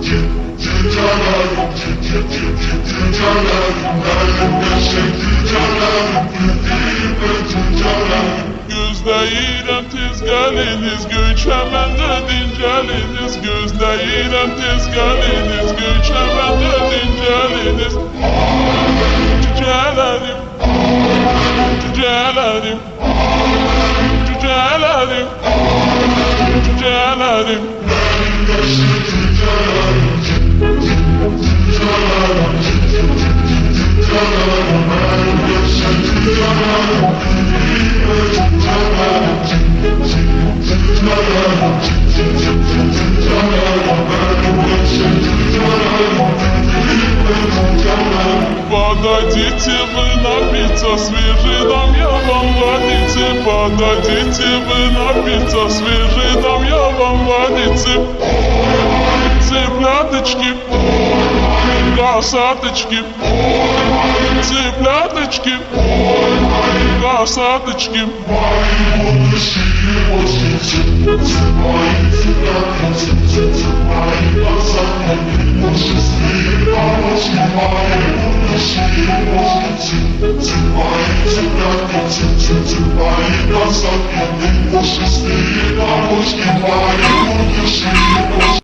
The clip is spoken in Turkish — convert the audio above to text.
Cücelerim, cücelerim, elimde cücelerim, güldiğime cücelerim. Gözləyirəm tez gəliniz, Göyçəməndə dincəliniz. Gözləyirəm tez gəliniz, Göyçəməndə dincəliniz. Cücələrim, cücələrim, cücələrim, cücələrim. Elimde cücelerim, cücelerim, cücelerim, elimde cücelerim, güldiğime cücelerim. Cücelerim, cücelerim, elimde cücelerim, güldiğime cücelerim. Подойдите вы напиться, свежий дам я вам водицы. Подойдите вы напиться, свежий дам я вам водицы. Цыпляточки, косаточки, цыпляточки, косаточки. Мои будущие возницы, мои цыплятницы, мои косатки, пушистые бабочки, мои будущие возницы, мои цыплятницы, мои косатки, пушистые бабочки, мои будущие возницы.